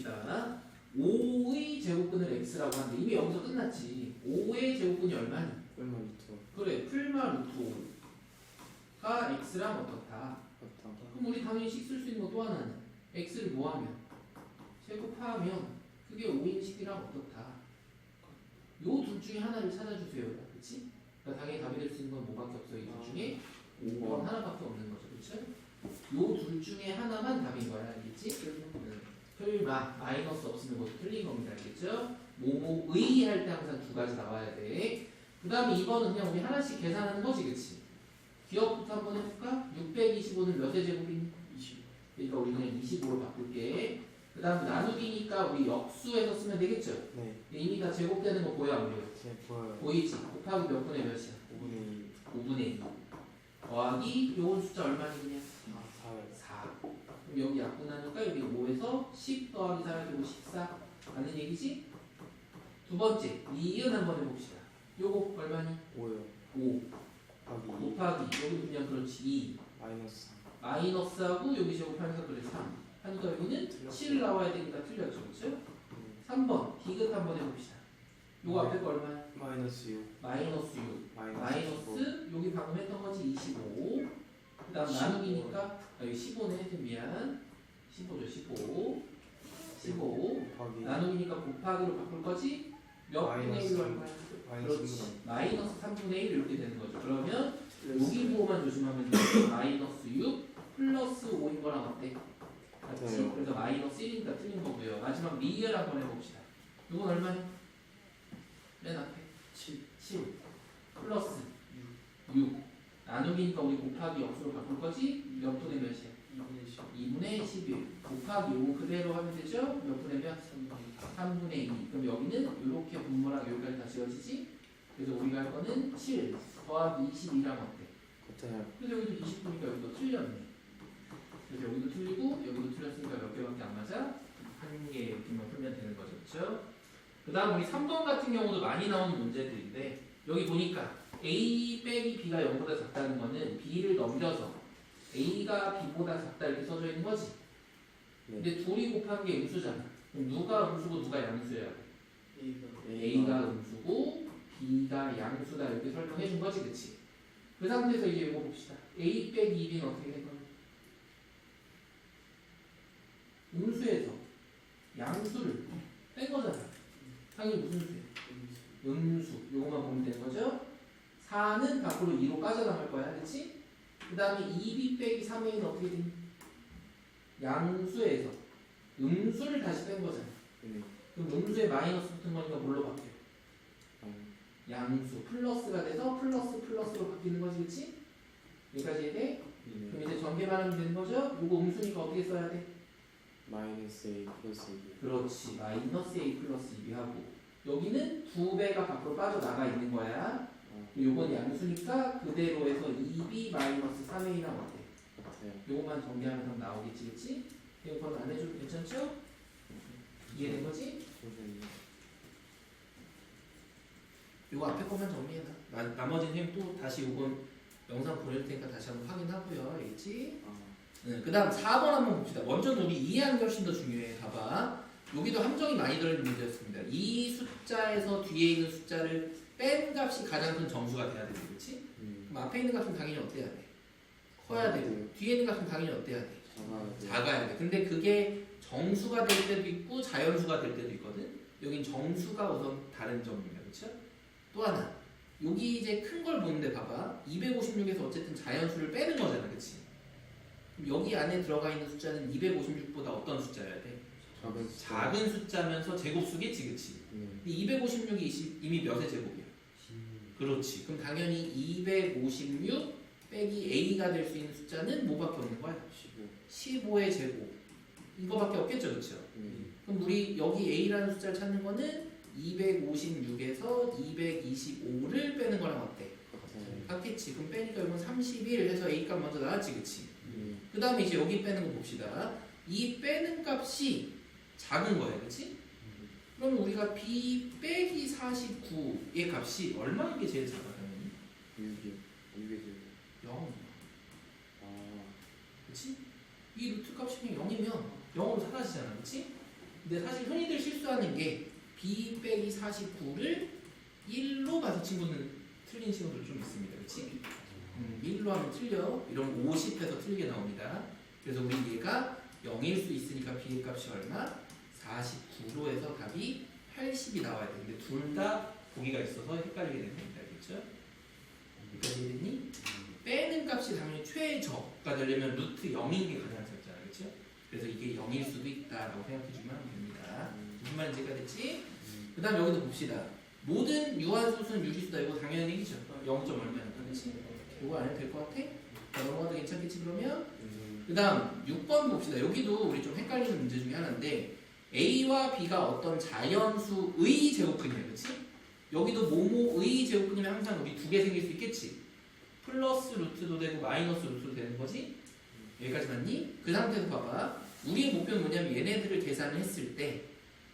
봅시다. 5의 제곱근을 x라고 하는데 이미 여기서 끝났지. 5의 제곱근이 얼마니? 얼마 있죠? 그래, 풀마 루트 5가 x랑 어떻다? 맞다. 그럼 우리 당연히 식 쓸 수 있는 거 또 하나는 x를 뭐하면? 제곱하면 그게 5인 식이랑 어떻다? 요 둘 중에 하나를 찾아주세요. 그치? 그러니까 당연히 답이 될 수 있는 건 뭐밖에 없어. 이 둘 중에 5번 하나밖에 없는 거죠. 그쵸? 요 둘 중에 하나만 답인 거야. 알겠지? 풀마 마이너스 없으면 그것도 틀린 겁니다. 알겠죠? 뭐뭐의 할 때 항상 두 가지 나와야 돼. 그 다음에 2번은 그냥 우리 하나씩 계산하는 거지. 그치? 기억부터 한번 해볼까? 625는 몇의 제곱이니? 20. 그러니까 우리 그냥 25로 바꿀게. 그 다음 나누기니까 우리 역수해서 쓰면 되겠죠? 네. 이미 다 제곱되는 거 보여 안 보여? 제 보여요. 보이지? 곱하기 몇 분의 몇이야? 5분의 2. 5분의 2 더하기 요건 숫자 얼마니 그냥? 4요. 4. 그럼 여기 약분하니까 여기 5에서 10 더하기 4 해주고 14 맞는 얘기지? 두 번째 이은 한번 해봅시다. 요거 얼마니? 5요. 5 곱하기 2. 곱하기 여기 그냥 그렇지 2 마이너스 3. 마이너스하고 여기 제곱하면서 그래 3 하니까 여기는 틀렸어요. 7 나와야 되니까 틀렸죠. 그렇죠? 3번 디귿 한번 해봅시다. 요거 앞에 거 얼마야? 마이너스 6. 마이너스 6 마이너스 마이너스 여기 방금 했던 거지 25. 그 다음 나누기니까 여기 15네 미안 15죠 15 곱하기 나누기니까 곱하기로 바꿀 거지 몇 분의 1로 할 거야? 그렇지 마이너스 3분의 1 이렇게 되는 거죠. 그러면 여기 부호만 조심하면 돼. 마이너스 6 플러스 5인 거랑 어때? 같이 네. 그래서 마이너스 1이니까 틀린 거고요. 마지막 리을 한번 해봅시다. 이건 얼마니? 맨 앞에 7 플러스 6 나누기니까 우리 곱하기 역수로 바꿀 거지? 몇 분의 몇이야? 2분의 11 곱하기 요거 그대로 하면 되죠? 몇 분의 몇? 3분의 2 그럼 여기는 이렇게 분모랑 여기까지 다 지워지지? 그래서 우리가 할 거는 7 더하기 22랑 어때? 같아요. 그래서 여기도 20분이니까 여기도 틀렸네. 그래서 여기도 틀리고 여기도 틀렸으니까 몇 개밖에 안 맞아? 한 개 이렇게만 풀면 되는 거죠. 그렇죠? 그 다음 우리 3번 같은 경우도 많이 나오는 문제들인데 여기 보니까 A 빼기 B가 0보다 작다는 거는 B를 넘겨서 A가 B보다 작다 이렇게 써져 있는 거지. 네. 근데 둘이 곱한 게 음수잖아. 그럼 누가 음수고 누가 양수야? A가 음수고 B가 양수다 이렇게 설명해 준 거지. 그치? 그 상태에서 이제 이거 봅시다. A 빼기 B는 어떻게 된 거야? 음수에서 양수를 뺀 거잖아. 당연히 무슨 수야? 음수. 요거만 보면 되는 거죠? 4는 밖으로 2로 빠져나갈 거야. 그치? 그 다음에 2b 빼기 3a는 어떻게 되니? 양수에서 음수를 다시 뺀 거잖아. 네. 그럼 음수에 마이너스 붙은 거니까 뭘로 바뀌어? 양수. 플러스가 돼서 플러스 플러스로 바뀌는 거지. 그치? 여기까지 해 돼? 네. 그럼 이제 전개만 하면 되는 거죠? 요거 음수니까 어떻게 써야 돼? 마이너스 A 플러스 2. 그렇지. 마이너스 a 플러스 2 하고 여기는 2배가 밖으로 빠져나가 있는 거야. 요건 양수니까 그대로 해서 2b 마이너스 3a랑 어때? 같아요. 요것만 정리하면 나오겠지, 그치? 이건 안 해줘도 괜찮죠? 이해된 거지? 잠시만요. 요거 앞에 것만 정리해놔. 나머지는 형 또 다시 요건 영상 보낼 테니까 다시 한번 확인하고요. 알겠지? 네, 그 다음 4번 한번 봅시다. 먼저는 우리 이해하는 게 훨씬 더 중요해. 봐봐. 여기도 함정이 많이 들어있는 문제였습니다. 이 숫자에서 뒤에 있는 숫자를 뺀 값이 가장 큰 정수가 돼야 되지, 그렇지? 그럼 앞에 있는 값은 당연히 어때야 돼? 커야 되고 뒤에 있는 값은 당연히 어때야 돼? 작아야 돼. 근데 그게 정수가 될 때도 있고 자연수가 될 때도 있거든. 여긴 정수가 우선 다른 점입니다, 그렇죠? 또 하나, 여기 이제 큰 걸 보는데 봐봐. 256에서 어쨌든 자연수를 빼는 거잖아, 그렇지? 그럼 여기 안에 들어가 있는 숫자는 256보다 어떤 숫자여야 돼? 작은 숫자면서 제곱수겠지, 그치? 근데 256이 이미 몇의 제곱이야? 그렇지. 그럼 당연히 256 빼기 a가 될 수 있는 숫자는 뭐밖에 없는 거야? 15의 제곱. 이거밖에 없겠죠, 그렇죠? 그럼 우리 여기 a라는 숫자를 찾는 거는 256에서 225를 빼는 거랑 어때? 같겠지. 그럼 빼니까 이건 31 해서 a 값 먼저 나왔지, 그치? 그 다음에 이제 여기 빼는 거 봅시다. 이 빼는 값이 작은 거예요, 그치? 그럼 우리가 b 빼기 49의 값이 얼마인 게 제일 작아, 당연히? 6이요. 0. 아. 그치? 이 루트 값이 그냥 0이면 0으로 사라지잖아, 그치? 근데 사실 흔히들 실수하는 게 b 빼기 49를 1로 봐서 친구는 틀린 친구들 좀 있습니다. 그렇지? 1로 하면 틀려. 이런 50해서 틀리게 나옵니다. 그래서 우리 얘가 0일 수 있으니까 b의 값이 얼마? 49로 해서 답이 80이 나와야 돼. 근데 둘 다 보기가 있어서 헷갈리게 됩니다. 그렇죠? 여기까지 이해됐니? 빼는 값이 당연히 최저가 되려면 루트 0인 게 가장 작잖아. 그렇죠? 그래서 이게 0일 수도 있다라고 생각해주면 됩니다. 무슨 말인지 이해가 됐지? 그 다음 여기도 봅시다. 모든 유한수는 유리수다. 이거 당연한 얘기죠. 0. 얼마니까. 그렇지? 이거 안 해도 될 것 같아? 자, 넘어가도 괜찮겠지 그러면? 그 다음 6번 봅시다. 여기도 우리 좀 헷갈리는 문제 중에 하나인데 A와 B가 어떤 자연수의 제곱근이에요. 그렇지? 여기도 모모의 제곱근이면 항상 우리 두 개 생길 수 있겠지? 플러스 루트도 되고 마이너스 루트도 되는 거지? 여기까지 맞니? 그 상태에서 봐봐. 우리의 목표는 뭐냐면 얘네들을 계산을 했을 때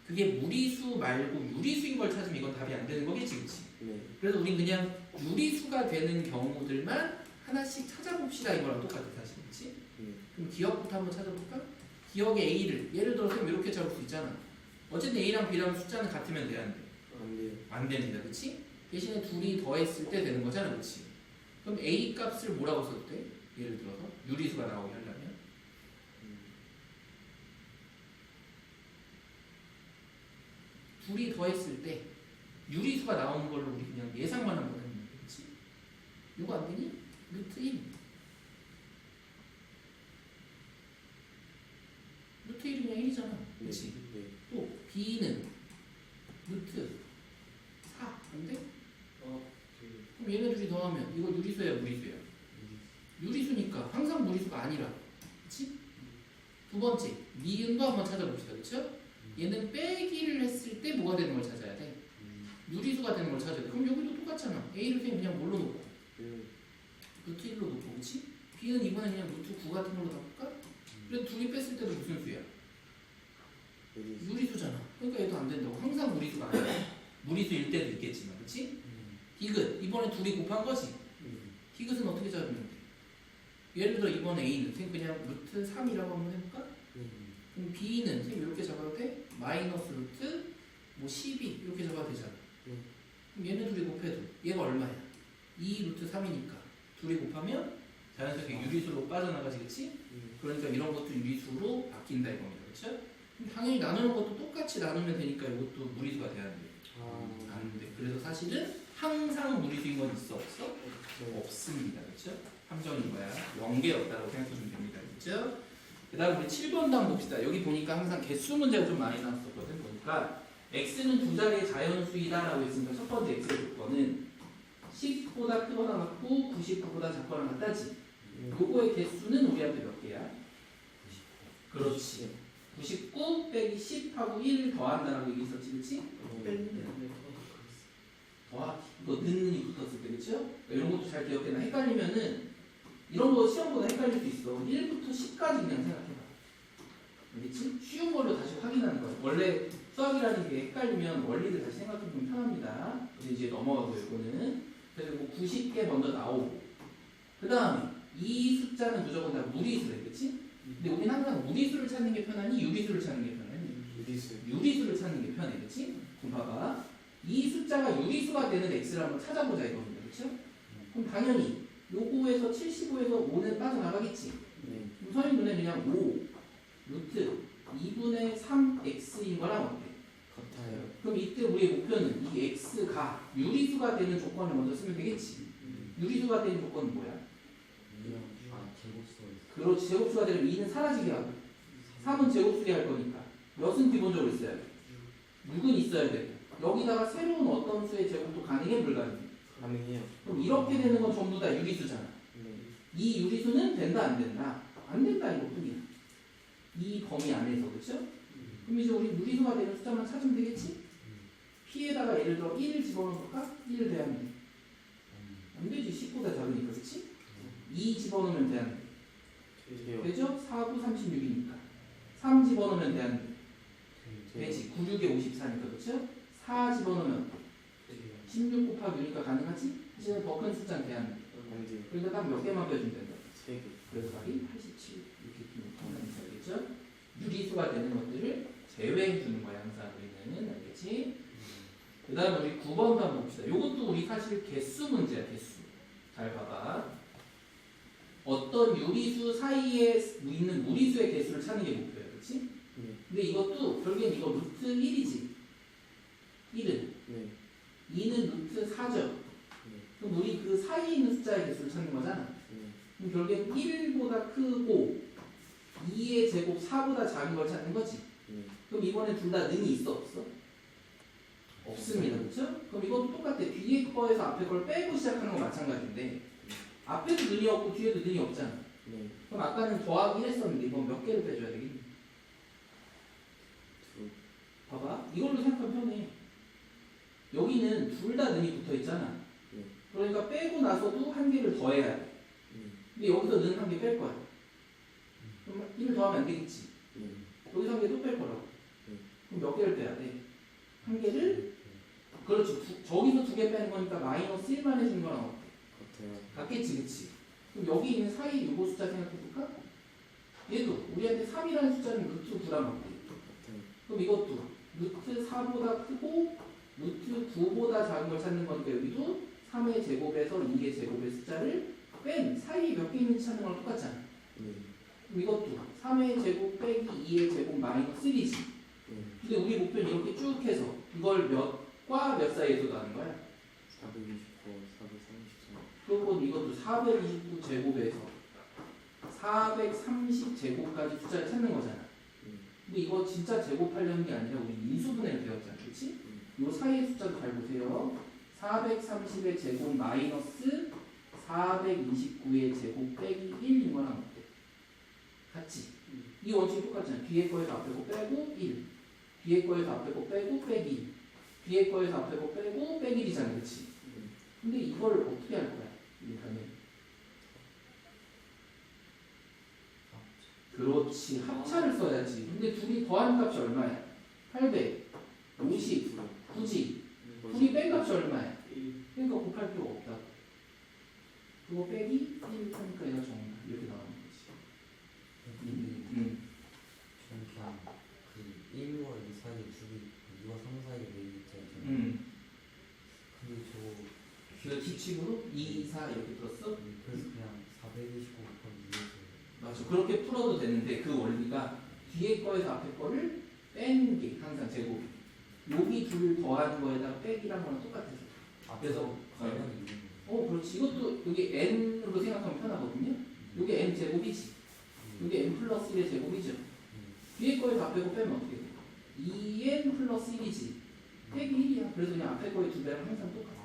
그게 무리수 말고 유리수인 걸 찾으면 이건 답이 안 되는 거겠지, 그렇지? 네. 그래서 우린 그냥 유리수가 되는 경우들만 하나씩 찾아봅시다 이거랑 똑같아 사실, 그렇지? 네. 그럼 기억부터 한번 찾아볼까? 기억의 A를 예를 들어서 이렇게 잡을 수 있잖아. 어쨌든 A랑 B랑 숫자는 같으면 돼, 안 돼? 안 돼요. 안 됩니다, 그렇지? 대신에 둘이 더했을 때 되는 거잖아, 그렇지? 그럼 A 값을 뭐라고 써도 돼? 예를 들어서 유리수가 나오게 하려면 둘이 더했을 때 유리수가 나오는 걸로 우리 그냥 예상만 하면 되는 거야, 그렇지? 이거 안 되니? 루트 1. 루트 1이 그냥 1이잖아, 그렇지? 네. 또 B는 루트 4. 안 돼? 그럼 얘네 둘이 더하면 이거 유리수야, 무리수야? 유리수니까 항상 무리수가 아니라, 그렇지? 두 번째, 니은도 한번 찾아봅시다, 그렇죠? 얘는 빼기를 했을 때 뭐가 되는 걸 찾아야 돼? 유리수가 되는 걸 찾아야 돼. 그럼 여기도 똑같잖아. A를 그냥 뭘로 놓고? 루트 1로 놓고, 그렇지? B는 이번에 그냥 루트 9 같은 걸로 바꿀까? 그래 둘이 뺐을 때도 무슨 수야? 유리수잖아. 그러니까 얘도 안 된다고. 항상 무리수가 아니야. 무리수일 때도 있겠지만, 그렇지? 디귿 이번에 둘이 곱한 거지. 디귿은 어떻게 잡으면 돼? 예를 들어 이번에 A는 그냥 루트 3이라고 한번 해볼까? 그럼 B는 이렇게 잡아도 돼? 마이너스 루트 뭐 12 이렇게 잡아도 되잖아. 그럼 얘네 둘이 곱해도 얘가 얼마야? 2 루트 3이니까 둘이 곱하면 자연스럽게 유리수로 빠져나가지, 그치? 그러니까 이런 것도 유리수로 바뀐다 이겁니다. 그렇죠? 당연히 나누는 것도 똑같이 나누면 되니까 이것도 무리수가 돼야 돼. 안 돼. 그래서 사실은 항상 무리수인 건 있어 없어? 없습니다. 그렇죠? 함정인 거야. 연계였다고 생각하시면 됩니다. 그렇죠? 그 다음 우리 7번 다음 봅시다. 여기 보니까 항상 개수 문제가 좀 많이 나왔었거든. 보니까 x는 두 자리의 자연수이다 라고 했으니까 첫 번째 x의 조건은 10보다 크거나 같고 99보다 작거나 같다지. 요거의 개수는 우리한테 몇 개야? 그렇지. 99 빼기 10하고 1 더한다라고 얘기했었지, 그렇지? 더하기. 이거 는이 붙었을 때, 그렇죠? 이런 것도 잘 기억해놔. 헷갈리면은 이런 거 시험보다 헷갈릴 수 있어. 1부터 10까지 그냥 생각해봐. 알겠지? 쉬운 걸로 다시 확인하는 거야. 원래 수학이라는 게 헷갈리면 원리를 다시 생각해보면 편합니다. 근데 이제 넘어가고 이거는 그래서 뭐 90개 먼저 나오고 그 다음에 이 숫자는 무조건 다 무리수래, 그렇지? 근데 우리는 항상 무리수를 찾는 게 편하니 유리수를 찾는 게 편하니? 유리수를 찾는 게 편해, 그렇지? 그럼 봐봐. 이 숫자가 유리수가 되는 x를 한번 찾아보자 이겁니다, 그렇죠? 그럼 당연히 요거에서 75에서 5는 빠져나가겠지? 그럼 선생님 눈에 그냥 5 루트 2분의 3x인 거랑 어때? 같아요. 그럼 이때 우리의 목표는 이 x가 유리수가 되는 조건을 먼저 쓰면 되겠지? 유리수가 되는 조건은 뭐야? 그렇지. 제곱수가 되면 2는 사라지게 하고 3은 제곱수게 할 거니까 몇은 기본적으로 있어야 돼? 6은 있어야 돼. 여기다가 새로운 어떤 수의 제곱도 가능해, 불가능해? 가능해요. 그럼 이렇게 되는 건 전부 다 유리수잖아. 이 유리수는 된다 안 된다? 안 된다 이거뿐이야. 이 범위 안에서, 그렇죠? 그럼 이제 우리 유리수가 되는 숫자만 찾으면 되겠지? P에다가 예를 들어 1을 집어넣을까? 1을 대하면 돼. 안 되지. 10보다 작으니까, 그렇지? 2 집어넣으면 돼, 안 돼? 되죠? 4, 9, 36이니까 3 집어넣으면 돼, 안 돼? 되지. 9, 6에 54니까, 그렇죠? 4 집어넣으면 16 곱하기 6이니까 가능하지? 사실은 더 큰 숫자는 돼, 안 돼? 그러니까 딱 몇 개만 빼주면 된다. 그래서 답이 87 이렇게 나타나는 거겠죠? 유리수가 되는 것들을 제외해 주는 거야 항상 우리는. 알겠지? 그 다음에 우리 9번도 한번 봅시다. 이것도 우리 사실 개수 문제야. 개수. 잘 봐봐. 어떤 유리수 사이에 있는 무리수의 개수를 찾는 게 목표야. 그렇지? 네. 근데 이것도 결국엔 이거 루트 1이지. 1은. 네. 2는 루트 4죠. 네. 그럼 우리 그 사이에 있는 숫자의 개수를 찾는 거잖아. 네. 그럼 결국엔 1보다 크고 2의 제곱 4보다 작은 걸 찾는 거지. 네. 그럼 이번에 둘 다 능이 있어 없어? 없습니다. 그렇죠? 그럼 이것도 똑같아. 뒤에 거에서 앞에 걸 빼고 시작하는 건 마찬가지인데 앞에도 능이 없고 뒤에도 능이 없잖아. 네. 그럼 아까는 더하기 했었는데 이건 몇 개를 빼줘야 되겠니? 두. 봐봐. 이걸로 생각하면 편해. 여기는 둘 다 능이 붙어 있잖아. 네. 그러니까 빼고 나서도 한 개를 더해야 돼. 네. 근데 여기서 는 한 개 뺄 거야. 그럼 1을 더하면 안 되겠지. 네. 여기서 한 개 또 뺄 거라고. 네. 그럼 몇 개를 빼야 돼? 한 개를? 그렇지. 저기서 두 개 빼는 거니까 마이너스 1만 해주는 거랑 어때? 같아요. 같겠지, 그치? 그럼 여기 있는 사이 요거 숫자 생각해볼까? 얘도 우리한테 3이라는 숫자는 루트 9란 말이야. 같아요. 그럼 이것도 루트 4보다 크고 루트 9보다 작은 걸 찾는 거니까 여기도 3의 제곱에서 2의 제곱의 숫자를 뺀 사이에 몇 개 있는지 찾는 거랑 똑같잖아. 네. 그럼 이것도 3의 제곱 빼기 2의 제곱 마이너스 1이지. 네. 근데 우리 목표는 이렇게 쭉 해서 이걸 몇과 몇 사이에서 나는 거야? 429, 434. 그리고 이것도 429 제곱에서 430 제곱까지 숫자를 찾는 거잖아. 네. 근데 이거 진짜 제곱하려는 게 아니라 우리 인수분해를 배웠잖아. 그렇지? 요 사이의 숫자도 잘 보세요. 430의 제곱 마이너스 429의 제곱 빼기 1인 거랑 어때? 같지? 이 원칙이 똑같잖아. 뒤에 거에서 앞에 거 빼고 1. 뒤에 거에서 앞에 거 빼고 빼기 1. 뒤에 거에서 앞에 거 빼고 빼기 1이잖아. 그치? 네. 근데 이걸 어떻게 할 거야? 일단은. 그렇지. 합차를 써야지. 근데 둘이 더한 값이 얼마야? 800. 50. 9지. 둘이 뺀 값이 얼마야? 그러니까 곱할 필요가 없다. 그거 빼기 1 하니까 얘가 정답. 이렇게 나오는 거지. 저는 그냥 그 1과 2 사이에 둘이 2와 3 사이에 왜 있잖아요. 근데 저거 그 기칙으로 2, 4 이렇게 풀었어? 그래서 그냥 429 곱하기 2에서 맞아. 그렇게 풀어도 되는데 그 원리가 뒤에 거에서 앞에 거를 빼는 게 항상 제곱. 여기 둘 더하는 거에다가 빼기란 거랑 똑같아서. 그래서 가만히 있는 거예요. 그렇지. 이것도 여기 n으로 생각하면 편하거든요. 여기 n 제곱이지. 여기 n 플러스 1의 제곱이죠. 뒤에 거에서 앞에 거 빼면 어떻게 돼? 2n 플러스 1이지. 빼기 1이야. 그래서 그냥 앞에 거의 두 배랑 항상 똑같아.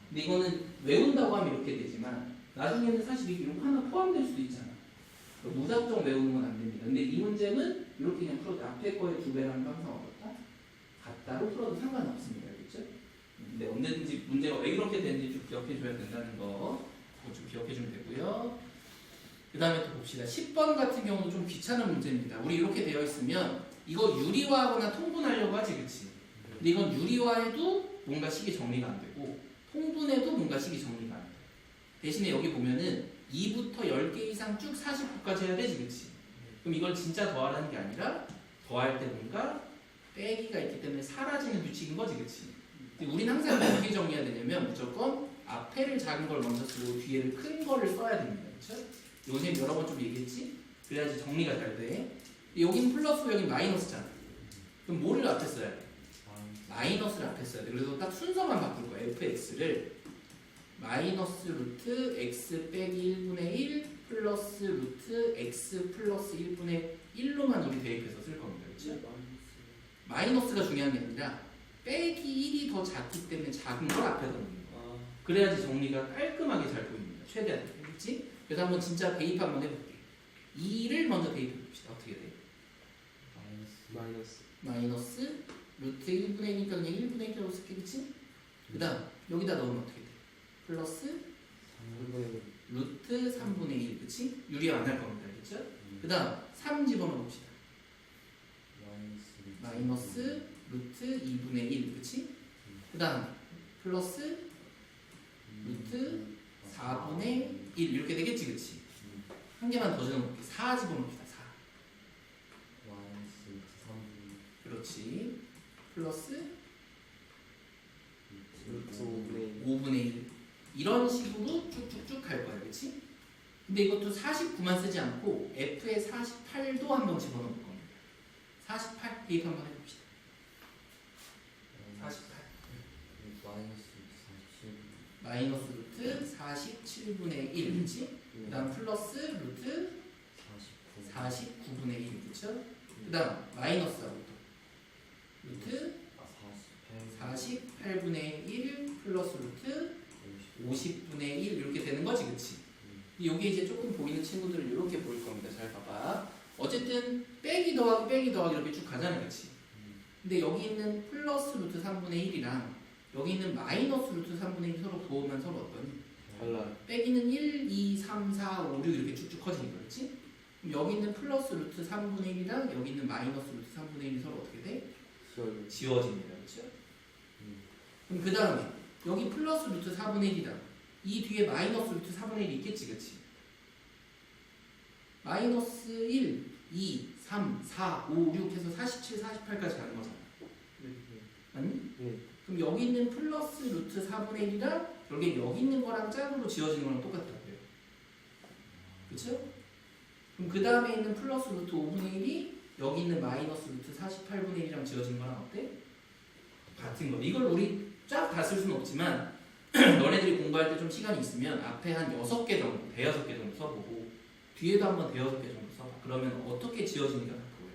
근데 이거는 외운다고 하면 이렇게 되지만 나중에는 사실 이런 거 하나 포함될 수도 있잖아. 무작정 외우는 건 안 됩니다. 근데 이 문제는 이렇게 그냥 풀어도 앞에 거의 두 배랑 항상 어떻다? 같다로 풀어도 상관없습니다. 알겠죠? 근데 언제든지 문제가 왜 그렇게 되는지 좀 기억해 줘야 된다는 거 그거 좀 기억해 주면 되고요. 그 다음에 또 봅시다. 10번 같은 경우도 좀 귀찮은 문제입니다. 우리 이렇게 되어 있으면 이거 유리화하거나 통분하려고 하지, 그치? 근데 이건 유리화해도 뭔가 식이 정리가 안 되고 통분해도 뭔가 식이 정리가 안 돼. 대신에 여기 보면은 2부터 10개 이상 쭉 49까지 해야 되지, 그치? 그럼 이걸 진짜 더하라는 게 아니라 더할 때 뭔가 빼기가 있기 때문에 사라지는 규칙인 거지, 그치? 근데 우린 항상 어떻게 정리해야 되냐면 무조건 앞에를 작은 걸 먼저 쓰고 뒤에를 큰 거를 써야 됩니다, 그쵸? 요새 여러 번 좀 얘기했지? 그래야지 정리가 잘 돼. 여긴 플러스, 여긴 마이너스잖아. 그럼 뭐를 앞에 써야 돼? 마이너스를 앞에 써야 돼. 그래서 딱 순서만 바꿀 거야. fx를 마이너스 루트 x 빼기 1분의 1 플러스 루트 x 플러스 1분의 1로만 우리 대입해서 쓸 겁니다. 그렇죠? 마이너스가 중요한 게 아니라 빼기 1이 더 작기 때문에 작은 걸 앞에 넣는 거야. 그래야지 정리가 깔끔하게 잘 보입니다. 최대한. 그렇지? 그래서 한번 진짜 대입 한번 해볼게. 2를 먼저 대입해 봅시다. 어떻게 돼? 마이너스 루트 1분의 1이니까 그냥 1분의 1이라고 쓸게. 그치? 그 다음 여기다 넣으면 어떻게 돼? 플러스 루트 3분의 1. 그치? 유리화 안 할 겁니다. 그쵸? 그 다음 3 집어넣어 봅시다. 마이너스 루트 2분의 1. 그치? 그 다음 플러스 루트 4분의 1 이렇게 되겠지, 그치? 한 개만 더 집어넣을게. 4 집어넣읍시다. 4. 그렇지. 플러스 루트 5분의 5분의 1 이런 식으로 쭉쭉쭉 갈 거야, 그렇지? 근데 이것도 49만 쓰지 않고 F에 48도 한번 집어넣을 겁니다. 48 대입 한번 해봅시다. 48 마이너스 47 마이너스 루트 47분의 1, 그렇지? 그 다음 플러스 루트 49 49분의 1, 그렇죠? 그 다음 마이너스하고 또 루트 48분의 1 플러스 루트 50분의 1 이렇게 되는 거지, 그치? 여기 이제 조금 보이는 친구들은 이렇게 보일 겁니다. 잘 봐봐. 어쨌든 빼기 더하기 이렇게 쭉 가잖아, 그치? 근데 여기 있는 플러스 루트 3분의 1이랑 여기 있는 마이너스 루트 3분의 1 서로 부호면 서로 어떠니? 달라요. 빼기는 1, 2, 3, 4, 5, 6 이렇게 쭉쭉 커지니까, 그렇지? 그럼 여기 있는 플러스 루트 3분의 1이랑 여기 있는 마이너스 루트 3분의 1이 서로 어떻게 돼? 지워요. 지워집니다, 그렇죠? 그럼 그 다음에 여기 플러스 루트 4분의 1이랑 이 뒤에 마이너스 루트 4분의 1이 있겠지, 그치? 마이너스 1, 2, 3, 4, 5, 6 해서 47, 48까지 가는 거잖아. 맞니? 네. 그럼 여기 있는 플러스 루트 4분의 1이랑 여기 있는 거랑 짝으로 지어지는 거랑 똑같다고요. 그쵸? 그럼 그 다음에 있는 플러스 루트 5분의 1이 여기 있는 마이너스 루트 48분의 1이랑 지어진 거랑 어때? 같은 거. 이걸 우리 쫙 다 쓸 수는 없지만 너네들이 공부할 때 좀 시간이 있으면 앞에 한 6개 정도, 대여섯 개 정도 써보고 뒤에도 한번 대여섯 개 정도 써봐. 그러면 어떻게 지어지는가 알 거예요.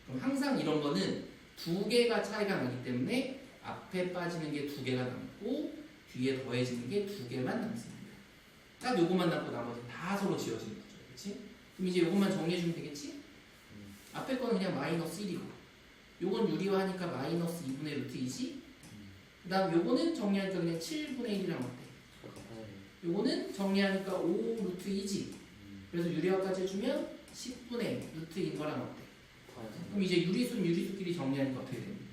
그럼 항상 이런 거는 두 개가 차이가 나기 때문에 앞에 빠지는 게 두 개가 남고 뒤에 더해지는 게 두 개만 남습니다. 딱 요것만 남고 나머지는 다 서로 지어지는 거죠. 그렇지? 그럼 이제 요것만 정리해주면 되겠지? 앞에 거는 그냥 마이너스 1이고 요건 유리화하니까 마이너스 2분의 루트 2지? 그 다음 요거는 정리하니까 그냥 7분의 1이랑 어때? 요거는 정리하니까 5 루트 2지? 그래서 유리화까지 해주면 10분의 루트인 거랑 어때? 그럼 이제 유리수끼리 정리하니까 어떻게 됩니까?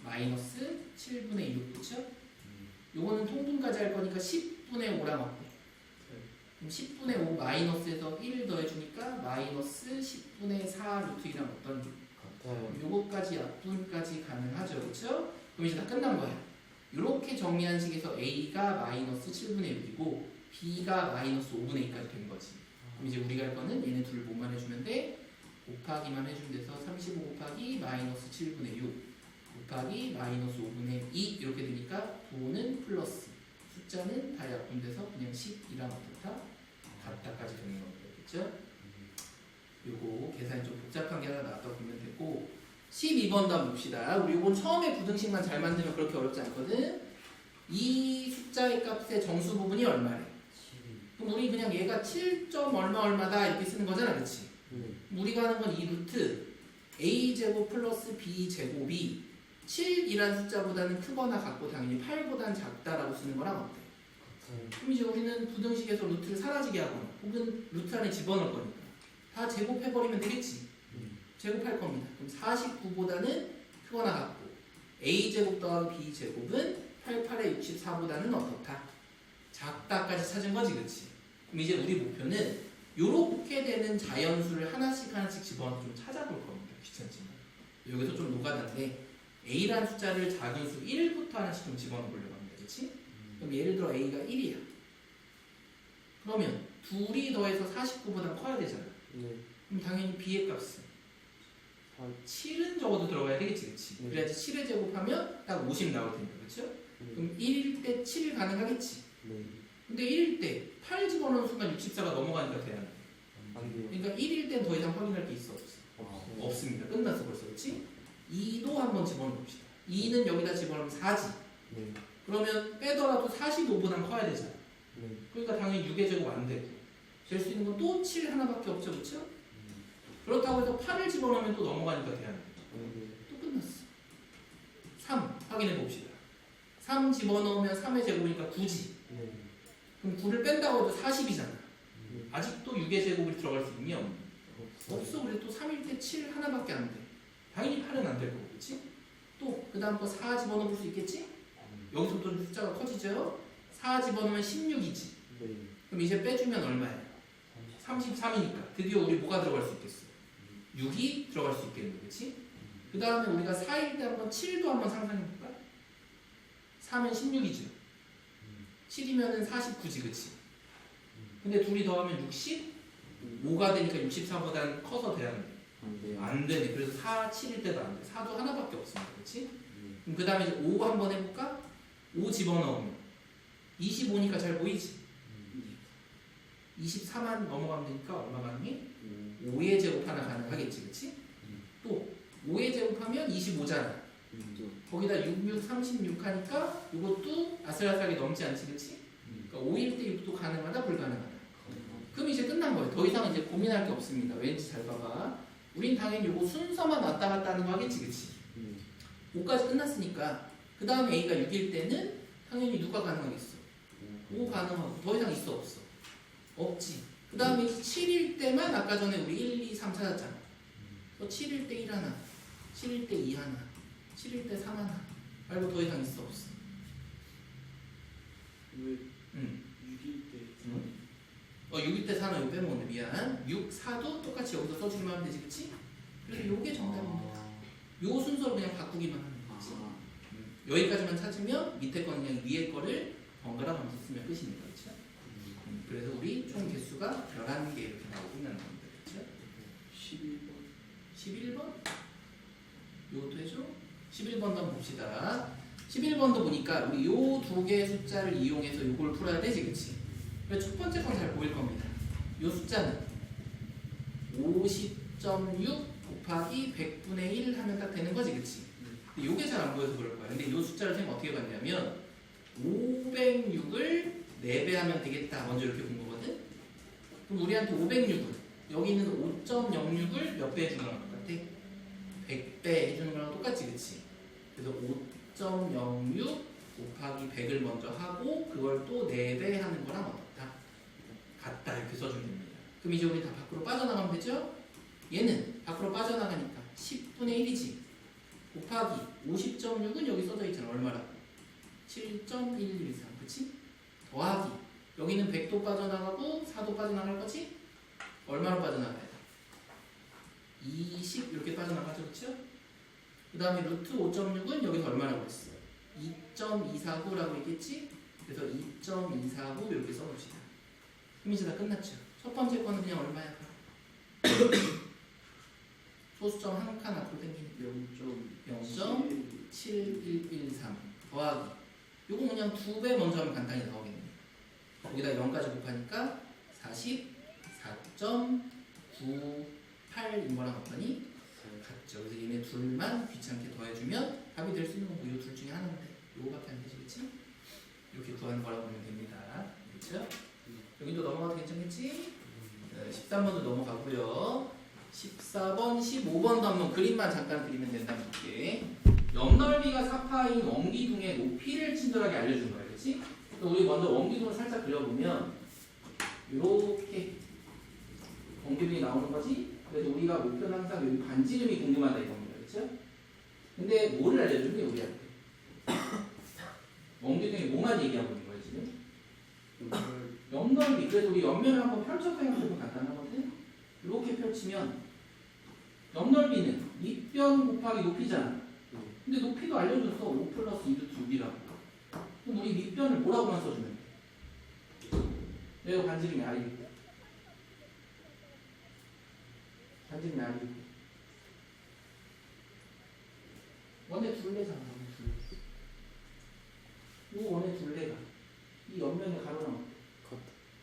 마이너스 7분의 6, 그쵸? 요거는 통분까지 할 거니까 10분의 5랑 어때? 그럼 10분의 5 마이너스에서 1을 더해주니까 마이너스 10분의 4 루트 2랑 어떤? 같아요. 요거까지 약분까지 가능하죠, 그쵸? 그럼 이제 다 끝난 거야. 이렇게 정리한 식에서 A가 마이너스 7분의 6이고 B가 마이너스 5분의 2까지 된 거지. 그럼 이제 우리가 할 거는 얘네 둘 뭐만 해주면 돼? 곱하기만 해주면 돼서 35 곱하기 마이너스 7분의 6 곱하기 마이너스 5분의 2 이렇게 되니까 부호는 플러스 숫자는 다 약분돼서 그냥 10이랑 어떻다? 같다까지 되는 거겠죠? 요거 계산이 좀 복잡한 게 하나 나왔다고 보면 되고 12번도 한번 봅시다. 우리 요건 처음에 부등식만 잘 만들면 그렇게 어렵지 않거든. 이 숫자의 값의 정수 부분이 얼마래? 그럼 우리 그냥 얘가 7점 얼마다 이렇게 쓰는 거잖아, 그치? 우리가 하는 건 이 루트 a제곱 플러스 b제곱이 7이란 숫자보다는 크거나 같고 당연히 8보다는 작다라고 쓰는 거랑 어때? 그럼 이제 우리는 부등식에서 루트를 사라지게 하거나 혹은 루트 안에 집어넣을 거니까 다 제곱해버리면 되겠지? 제곱할 겁니다. 그럼 49보다는 크거나 같고 a제곱 더하기 b제곱은 88의 64보다는 어떻다? 작다까지 찾은 거지, 그치? 그럼 이제 우리 목표는 요렇게 되는 자연수를 하나씩 집어넣어서 좀 찾아볼 겁니다. 귀찮지만 여기서 좀 노가다인데 a라는 숫자를 작은 수 1부터 하나씩 좀 집어넣어 보려고 합니다. 그치? 그럼 예를 들어 a가 1이야. 그러면 둘이 더해서 49보다 커야 되잖아. 그럼 당연히 b의 값은 7은 적어도 들어가야 되겠지, 그치? 그래야지 7에 제곱하면 딱 50 나올 테니까, 그쵸? 그럼 1일 때 7 가능하겠지? 근데 1일 때 8 집어넣는 순간 64가 넘어가니까 돼야 돼. 안 돼요. 그러니까 1일 땐 더 이상 확인할 게 있어, 없어? 없습니다. 끝났어 벌써, 그치? 2도 한번 집어넣어 봅시다. 2는 여기다 집어넣으면 4지. 그러면 빼더라도 45보단 커야 되잖아. 그러니까 당연히 6의 제곱 안 되고 될 수 있는 건 또 7 하나밖에 없죠, 그쵸? 그렇다고 해서 8을 집어넣으면 또 넘어가니까 돼야 돼. 또 끝났어. 3 확인해 봅시다. 3 집어넣으면 3의 제곱이니까 9지. 그럼 9를 뺀다고 해도 40이잖아. 아직도 6의 제곱이 들어갈 수 있냐? 없어. 우리 또 3일 때 7 하나밖에 안 돼. 당연히 8은 안 될 거고, 그치? 또 그 다음 거 4 집어넣어 볼 수 있겠지? 여기서부터 숫자가 커지죠? 4 집어넣으면 16이지. 그럼 이제 빼주면 얼마야? 33이니까 드디어 우리 뭐가 들어갈 수 있겠어? 6이 들어갈 수 있겠네, 그치? 그 다음에 우리가 4일 때 한번 7도 한번 상상해볼까? 4면 16이죠. 7이면은 49지, 그치? 근데 둘이 더하면 60? 5가 되니까 64보다는 커서 돼야 돼. 안 돼요. 안 되네. 그래서 4, 7일 때도 안 돼. 4도 하나밖에 없습니다. 그치? 그럼 그 다음에 이제 5 한번 해볼까? 5 집어넣으면 25니까 잘 보이지? 24만 넘어가면 되니까 얼마 가능해? 5의 제곱 하나 가능하겠지, 그치? 또 5의 제곱하면 25잖아. 거기다 6, 6, 36 하니까 이것도 아슬아슬하게 넘지 않지, 그치? 그러니까 5일 때 6도 가능하다, 불가능하다. 그럼 이제 끝난 거예요. 더 이상 이제 고민할 게 없습니다. 왠지 잘 봐봐. 우린 당연히 이거 순서만 왔다 갔다 하는 거 하겠지, 그치? 5까지 끝났으니까 그 다음에 A가 6일 때는 당연히 누가 가능하겠어? 5 가능하고 더 이상 있어, 없어? 없지. 그 다음에 7일 때만 아까 전에 우리 1, 2, 3 찾았잖아. 또 7일 때 1 하나, 7일 때 2 하나, 7일 때 3 하나 말고 더 이상 있어, 없어? 왜 6일 때 6일 때 4는 여기 빼먹었네. 미안. 6, 4도 똑같이 여기서 써주기만 하면 되지, 그치? 그래서 요게 정답입니다. 요 순서로 그냥 바꾸기만 하면 되지. 여기까지만 찾으면 밑에 거는 그냥 위에 거를 번갈아 가면서 쓰면 끝입니다. 그렇죠? 그래서 우리 총 개수가 11개 이렇게 나오고 있는 겁니다. 그렇죠? 11번 11번? 이것도 해줘? 11번도 한번 봅시다. 11번도 보니까 우리 요 두 개의 숫자를 이용해서 요걸 풀어야 되지, 그치? 그래서 첫 번째 건 잘 보일 겁니다. 요 숫자는 50.6 곱하기 100분의 1 하면 딱 되는 거지, 그치? 근데 요게 잘 안 보여서 그럴 거야. 근데 요 숫자를 선생님 어떻게 봤냐면 506을 4배 하면 되겠다. 먼저 이렇게 본 거거든? 그럼 우리한테 506은 여기 있는 5.06을 몇 배 해주는 거랑 똑같아? 100배 해주는 거랑 똑같지, 그치? 그래서 5.06 곱하기 100을 먼저 하고 그걸 또 4배 하는 거랑 어떻다? 같다. 이렇게 써주면 됩니다. 그럼 이제 우리 다 밖으로 빠져나가면 되죠? 얘는 밖으로 빠져나가니까 10분의 1이지. 곱하기 50.6은 여기 써져 있잖아. 얼마라고? 7.113. 그치? 더하기 여기는 100도 빠져나가고 4도 빠져나갈 거지? 얼마로 빠져나가야 돼? 20 이렇게 빠져나가죠. 그쵸? 그 다음에 루트 5.6은 여기서 얼마라고 했어? 2.249라고 했겠지? 그래서 2.249 이렇게 써봅시다. 그럼 이제 다 끝났죠. 첫 번째 거는 그냥 얼마야? 소수점 한 칸 앞으로 당기는 0.7113 더하기 요거 그냥 2배 먼저 하면 간단히 나오겠네요. 거기다 0까지 곱하니까 44.98인 거랑 어떠니? 같죠. 그래서 얘네 둘만 귀찮게 더해주면 답이 될 수 있는 건 뭐 이 둘 중에 하나인데 요거밖에 안 되지, 그치? 이렇게 구하는 거라고 보면 됩니다. 그렇죠? 여기도 넘어가도 괜찮겠지? 13번도 넘어가고요. 14번, 15번도 한번 그림만 잠깐 그리면 된다는 게 옆넓이가 4파인 원기둥의 높이를 친절하게 알려준 거예요. 그치? 우리 먼저 원기둥을 살짝 그려보면 이렇게 원기둥이 나오는 거지? 그래서 우리가 목표는 항상 여기 반지름이 궁금하다 이겁니다. 그쵸? 근데 뭐를 알려준 게 우리한테? 원기둥이 뭐만 얘기하고 있는 거예요 지금? 옆넓이. 그래서 우리 옆면을 한번 펼쳐서 생각해보면 간단하거든? 이렇게 펼치면 옆넓이는 밑변 곱하기 높이잖아. 근데 높이도 알려줬어. 5 플러스 2루트 6이라고. 그럼 우리 밑변을 뭐라고만 써주면 돼? 여기가 반지름이 R이고 반지름이 R이고 원의 둘레잖아. 원의 둘레. 이 원의 둘레가 이 옆면에 가로랑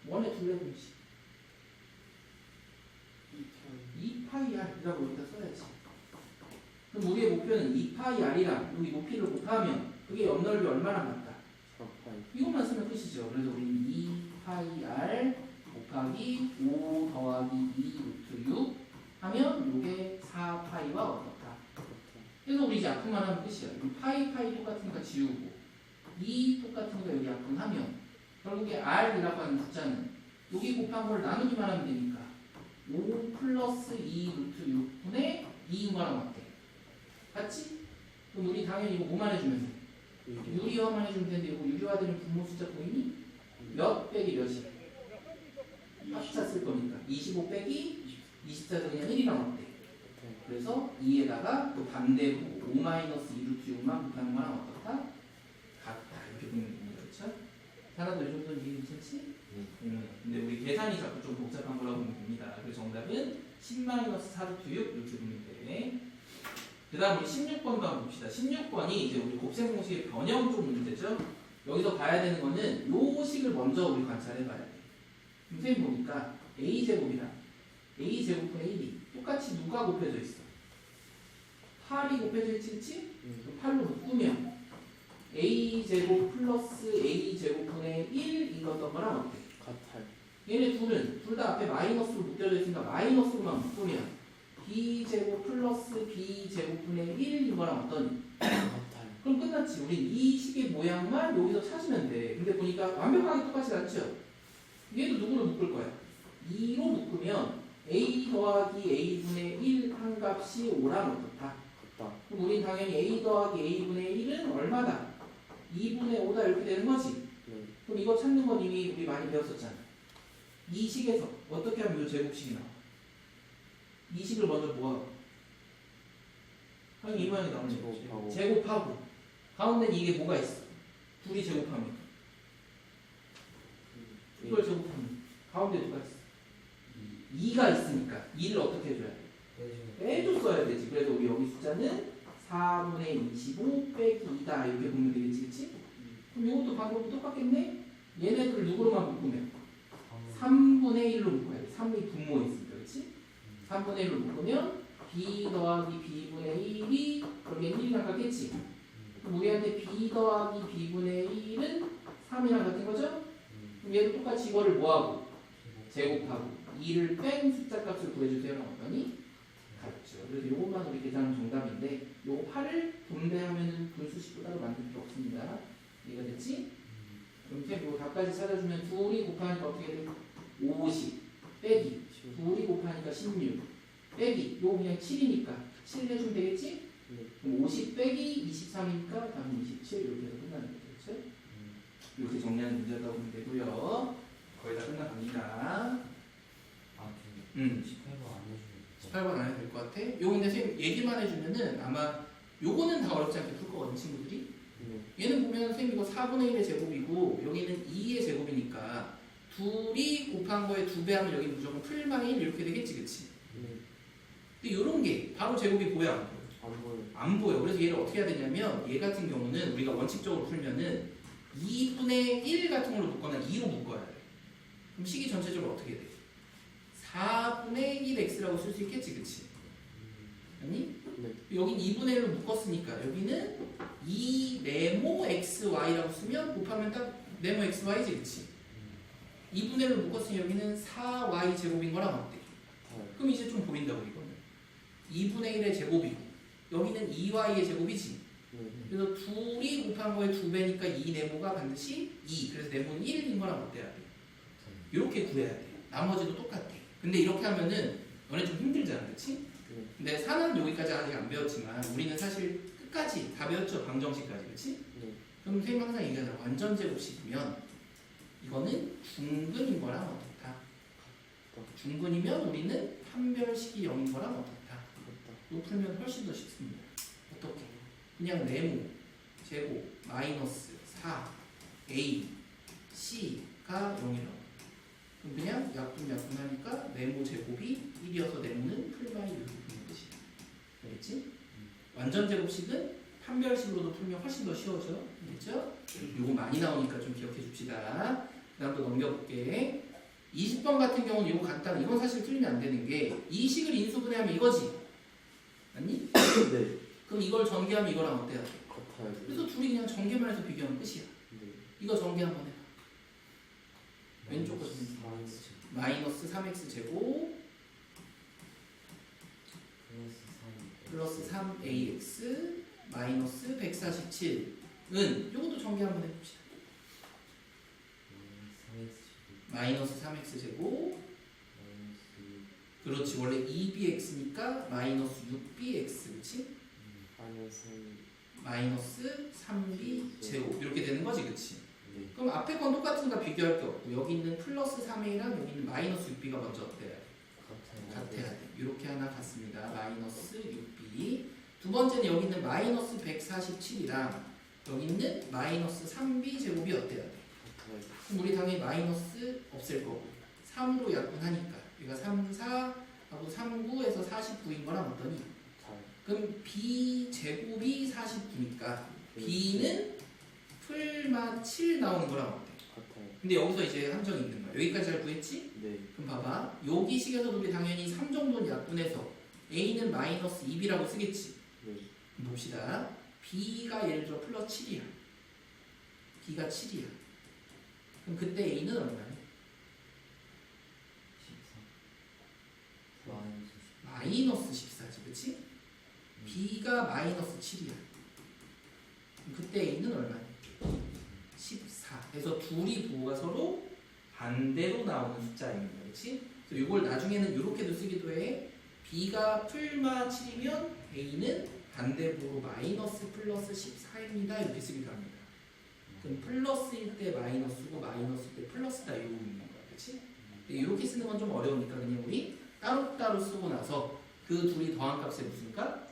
원의 둘레 공식 2파이R이라고 여기다 써야지. 그럼 우리의 목표는 2파이R이랑 여기 높이를 곱하면 그게 옆넓이 얼마나 같다? 4파이. 이것만 쓰면 끝이죠. 그래서 우리는 2파이R 곱하기 5 더하기 2 루트 6 하면 이게 4파이와 어떻다? 그래서 우리 이제 약분만 하면 끝이야. 파이 똑같으니까 지우고 2 똑같으니까 여기 약분하면 결국에 R이라고 하는 숫자는 여기 곱한 걸 나누기만 하면 되니까 5 플러스 2 루트 6분의 2인 거랑 어때? 같지? 그럼 우리 당연히 이거 뭐만 해주면 돼? 유리화만 해주면 되는데 이거 유리화되는 분모 숫자 보이니? 몇 빼기 몇이야? 합차 쓸 거니까 25 빼기 24에서 그냥 1이랑 어때? 그래서 2에다가 또 반대로 5-2루트 6만 곱하는 거랑 어떻다? 같다. 이렇게 보면 됩니다. 그렇죠? 하나도 이 정도는 이해 괜찮지? 근데 우리 계산이 자꾸 좀 복잡한 거라고 보면 됩니다. 그래서 정답은 10-4루트 6 이렇게 보면 돼. 그 다음 우리 16번도 한번 봅시다. 16번이 이제 우리 곱셈 공식의 변형 쪽 문제죠. 여기서 봐야 되는 거는 요 식을 먼저 우리 관찰해 봐야 돼. 선생님 보니까 a제곱이랑 a제곱분의 1이 똑같이 누가 곱해져 있어? 8이 곱해져 있지, 그치? 그럼 8로 묶으면 a제곱 플러스 a제곱분의 1 이거던 거랑 어때? 같아요. 얘네 둘 다 앞에 마이너스로 묶여져 있으니까 마이너스로만 묶으면 b제곱 플러스 b제곱분의 1 이거랑 어떠니? 같아요. 그럼 끝났지. 우린 이 식의 모양만 여기서 찾으면 돼. 근데 보니까 완벽하게 똑같이 났죠? 얘도 누구를 묶을 거야? 2로 묶으면 a 더하기 a분의 1 한 값이 5랑 어떻다? 같다. 그럼 우린 당연히 a 더하기 a분의 1은 얼마다? 2분의 5다 이렇게 되는 거지? 네. 그럼 이거 찾는 건 이미 우리 많이 배웠었잖아. 이 식에서 어떻게 하면 이 제곱식이 나와? 이 식을 먼저 모아. 아니 이 모양이 나오는 거지. 제곱하고. 제곱하고 가운데는 이게 뭐가 있어? 둘이 제곱하면 이걸 제곱하면 가운데 누가 있어? 2가 있으니까 2를 어떻게 해줘야 돼? 빼줬어야 되지. 그래서 우리 여기 숫자는 4분의 25 빼기 2다 이렇게 보면 되겠지, 그치? 그럼 이것도 방법이 똑같겠네? 얘네들을 누구로만 묶으면? 3분의 1로 묶어야 돼. 3이 분모에 있으니까, 그치? 3분의 1로 묶으면 b 더하기 b분의 1이 여기엔 1이랑 같겠지? 그럼 우리한테 b 더하기 b분의 1은 3이랑 같은 거죠? 그럼 얘도 똑같이 이거를 뭐하고? 제곱하고 2를 뺀 숫자 값을 구해주세요라고 했더니 같죠. 그래서 이것만 우리 계산은 정답인데 요거 8을 분배하면 분수식도 따로 만들 필요 없습니다. 이해가 됐지? 그럼 이제 요 답까지 찾아주면 둘이 곱하니까 어떻게 돼? 50 빼기 둘이 곱하니까 16 빼기 요거 그냥 7이니까 7 해주면 되겠지? 네. 그럼 50 빼기 23이니까 답은 27 이렇게 해서 끝나는 거죠. 그렇죠? 이렇게 정리하는 문제였다고 보면 되고요. 거의 다 끝나갑니다. 18번 안 해주면 18번 안 해도 될 것 같아? 요거 근데 선생님 얘기만 해주면은 아마 요거는 다 어렵지 않게 풀 거거든 친구들이. 네. 얘는 보면 선생님 이거 4분의 1의 제곱이고 여기는 2의 제곱이니까 둘이 곱한 거에 2배 하면 여기 무조건 풀마이 1 이렇게 되겠지, 그치? 네. 근데 요런 게 바로 제곱이 보여 안 보여? 안 보여. 안 보여. 그래서 얘를 어떻게 해야 되냐면 얘 같은 경우는 우리가 원칙적으로 풀면은 2분의 1 같은 걸로 묶거나 2로 묶어야 돼. 그럼 식이 전체적으로 어떻게 돼? 4분의 1x라고 쓸 수 있겠지, 그치? 아니? 네. 여긴 2분의 1로 묶었으니까 여기는 2 네모 xy라고 쓰면 곱하면 딱 네모 xy지, 그치? 2분의 1로 묶었으니 여기는 4y 제곱인 거랑 어때? 같아요. 그럼 이제 좀 보인다고 이거는 2분의 1의 제곱이고 여기는 2y의 제곱이지. 네. 그래서 둘이 곱한 거에 2배니까 2 네모가 반드시 2. 그래서 네모는 1인 거랑 어때야 돼? 이렇게 구해야 돼. 나머지도 똑같아. 근데 이렇게 하면은 너네 좀 힘들잖아, 그치? 네. 근데 사는 여기까지 아직 안 배웠지만 우리는 사실 끝까지 다 배웠죠, 방정식까지, 그치? 네. 그럼 선생님 항상 얘기하잖아. 완전 제곱식이면 이거는 중근인 거랑 어떻다? 중근이면 우리는 판별식이 0인 거랑 어떻다? 같다. 이거 풀면 훨씬 더 쉽습니다. 어떻게? 그냥 네모 제곱 마이너스 4 a c가 0이라고. 그럼 그냥 약분하니까 네모 제곱이 1이어서 네모는 풀마이 이렇게 푸는 것이. 알겠지? 완전 제곱식은 판별식으로도 풀면 훨씬 더 쉬워져. 알겠죠? 이거 많이 나오니까 좀 기억해 줍시다. 그 다음 또 넘겨볼게. 20번 같은 경우는 이거 간단해. 이건 사실 틀리면 안 되는 게 이 식을 인수분해하면 이거지. 아니? 네. 그럼 이걸 전개하면 이거랑 어때요? 같아요. 그래서 둘이 그냥 전개만 해서 비교하면 끝이야. 네. 이거 전개 한번 해봐. 왼쪽 거 좀. 4x 마이너스 3x 제곱 플러스 3ax 마이너스 147은 이것도 전개 한번 해봅시다. 마이너스 3x 제곱 그렇지. 원래 2bx니까 마이너스 6bx 그치? 마이너스 3b 제곱 이렇게 되는 거지, 그치? 네. 그럼 앞에 건 똑같으니까 비교할 게 없고 여기 있는 플러스 3a랑 여기 있는 마이너스 6b가 먼저 어때요? 같아야 돼. 이렇게 하나 같습니다. 마이너스 6b. 두 번째는 여기 있는 마이너스 147이랑 여기 있는 마이너스 3b 제곱이 어때야 돼? 같아요. 그럼 우리 당연히 마이너스 없앨 거고 3으로 약분하니까 여기가 3, 4하고 3, 9에서 49인 거랑 어떠니? 잘. 그럼 b 제곱이 49니까 b는 풀마 7 나오는 거랑 어때? 같아요. 근데 여기서 이제 함정이 있는 거야. 여기까지 잘 구했지? 네. 그럼 봐봐. 여기 식에서도 우리 당연히 3 정도는 약분해서 a는 마이너스 2b라고 쓰겠지. 네. 그럼 봅시다. b가 예를 들어 플러스 7이야. b가 7이야. 그럼 그때 a는 얼마야? 14 마이너스 14지, 그치? b가 마이너스 7이야. 그럼 그때 a는 얼마야? 14. 그래서 둘이 부호가 서로 반대로 나오는 숫자입니다. 그치? 그래서 이걸 나중에는 이렇게도 쓰기도 해. b가 풀마 7이면 a는 반대 부호로 마이너스 플러스 14입니다. 이렇게 쓰기도 합니다. 그럼 플러스일 때 마이너스고 마이너스일 때 플러스다 이러고 있는 거야. 그치? 근데 이렇게 쓰는 건 좀 어려우니까 그냥 우리 따로따로 쓰고 나서 그 둘이 더한 값의 무슨 값?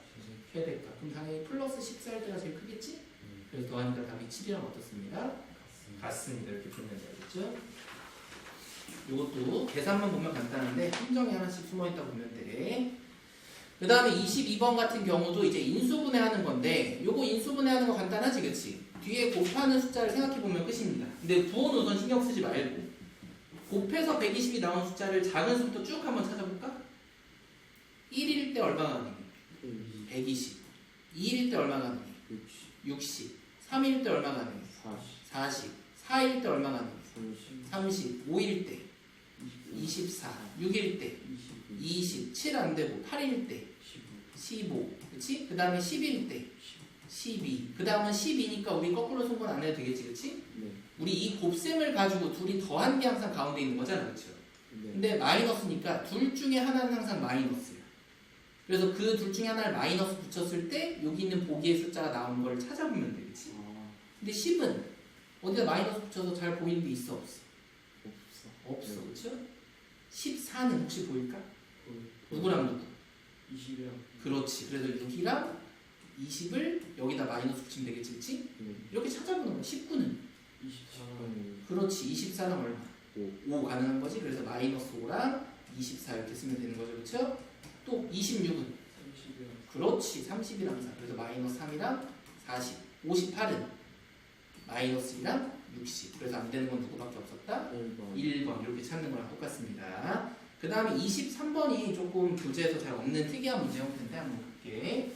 최대값. 그럼 당연히 플러스 14일 때가 제일 크겠지? 그래서 더하니까 답이 7이랑 어떻습니다? 같습니다. 이렇게 보면 되겠죠? 이것도 계산만 보면 간단한데 함정이 하나씩 숨어있다고 보면 돼. 그 다음에 22번 같은 경우도 이제 인수분해하는 건데 요거 인수분해하는 거 간단하지 그치? 뒤에 곱하는 숫자를 생각해보면 끝입니다. 근데 부호는 우선 신경 쓰지 말고 곱해서 120이 나온 숫자를 작은 수부터 쭉 한번 찾아볼까? 1일 때 얼마가 가능해? 120. 2일 때 얼마가 가능해? 60. 3일 때 얼마가 가능해? 40. 4일 때 얼마가 가능해? 30. 5일 때 24. 6일 때 20. 7 안 되고 8일 때 15. 그치? 그 다음에 10일 때 12. 그 다음은 12니까 우리 거꾸로 손건 안 해도 되겠지, 그치? 네. 우리 이 곱셈을 가지고 둘이 더한 게 항상 가운데 있는 거잖아, 그쵸? 네. 근데 마이너스니까 둘 중에 하나는 항상 마이너스야. 그래서 그 둘 중에 하나를 마이너스 붙였을 때 여기 있는 보기의 숫자가 나오는 걸 찾아보면 돼, 그치? 아, 근데 10은 어디다 마이너스 붙여서 잘 보이는 게 있어, 없어? 없어. 없어, 네. 그쵸? 14는 혹시 보일까? 누구랑 누구? 20이랑 그렇지. 그래서 6이랑 20을 여기다 마이너스 붙이면 되겠지, 그치? 네. 이렇게 찾아보는 거야. 19는 24랑 그렇지. 24는 얼마? 5 가능한 거지. 그래서 마이너스 5랑 24 이렇게 쓰면 되는 거죠, 그쵸? 또 26은 30이랑 그렇지. 30이랑 4. 그래서 마이너스 3이랑 40. 58은 마이너스 2랑 60. 그래서 안 되는 건 누구밖에 없었다? 1번. 이렇게 찾는 거랑 똑같습니다. 그 다음에 23번이 조금 교재에서 잘 없는 특이한 문제 형태인데 한번 볼게.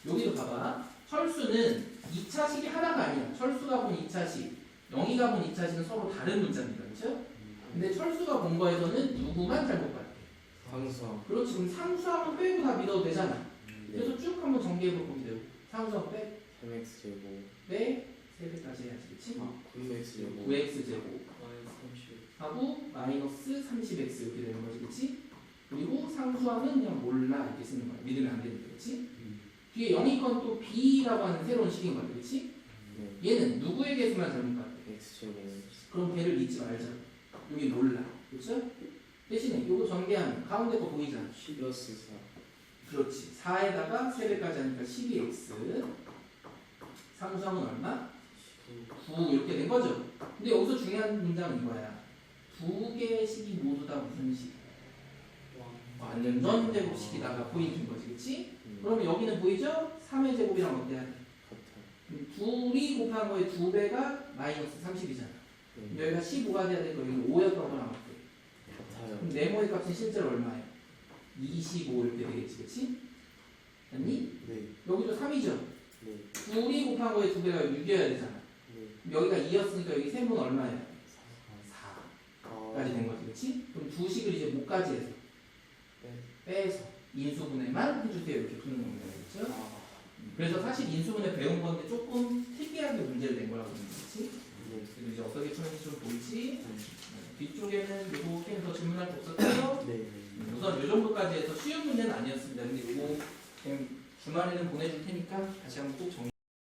여기도 봐봐. 철수는 2차식이 하나가 아니야. 철수가 본 2차식, 영희가 본 2차식은 서로 다른 문자입니다. 그렇죠? 근데 철수가 본 거에서는 누구만 잘못 봤대? 상수함. 그렇지. 그럼 상수함은 빼고 다 믿어도 되잖아. 네. 그래서 쭉 한번 정리해볼 거면 되고 상수함 빼, 3x 제곱. 빼, 3배까지 해야지. 그치? 9x 제곱. 9x 제곱 마이너스 30 하고 마이너스 30x 이렇게 되는 거지. 그치? 그리고 상수함은 그냥 몰라 이렇게 쓰는 거야. 믿으면 안 되니까. 그치? 뒤에 영희 건 또 b라고 하는 새로운 식인 거야. 그치? 네. 얘는 누구의 개수만 잘못 봤대? x 제곱. 그럼 걔를 믿지 말자. 여기 놀라. 그쵸? 대신에 요거 전개하면 가운데 거 보이잖아. 10 플러스 4. 그렇지. 4에다가 3배까지 하니까 12x. 상수함은 얼마? 9 이렇게 된 거죠. 근데 여기서 중요한 문장은 이거야. 두 개의 식이 모두 다 무슨 식? 완전 제곱식이다가 포인트인 거지. 그치? 그러면 여기는 보이죠? 3의 제곱이랑 어때야 돼? 같아요. 둘이 곱한 거의 2배가 마이너스 30이잖아. 네. 여기가 15가 돼야 되고 여기는 5였던 거랑 어때? 같아요. 그럼 네모의 값은 실제로 얼마예요? 25 이렇게 되겠지, 그치? 아니? 네. 여기도 3이죠? 네. 둘이 곱한 거의 2배가 6이어야 되잖아. 네. 그럼 여기가 2였으니까 여기 세모는 얼마예요? 4까지 아, 된 거지, 그치? 그럼 두 식을 이제 뭐까지 해서? 빼서 인수분해만 해주세요. 이렇게 푸는 겁니다, 그렇죠? 아, 그래서 사실 인수분해 배운 건데 조금 특이하게 문제를 낸 거라고 보는 거지. 네. 그래서 이제 어떻게 푸는지 좀 보이지? 네. 뒤쪽에는 이렇게 해서 질문할 거 없었고요. 네. 우선 이 정도까지 해서 쉬운 문제는 아니었습니다. 근데 이거 그냥 주말에는 보내줄 테니까 다시 한번 꼭 정리.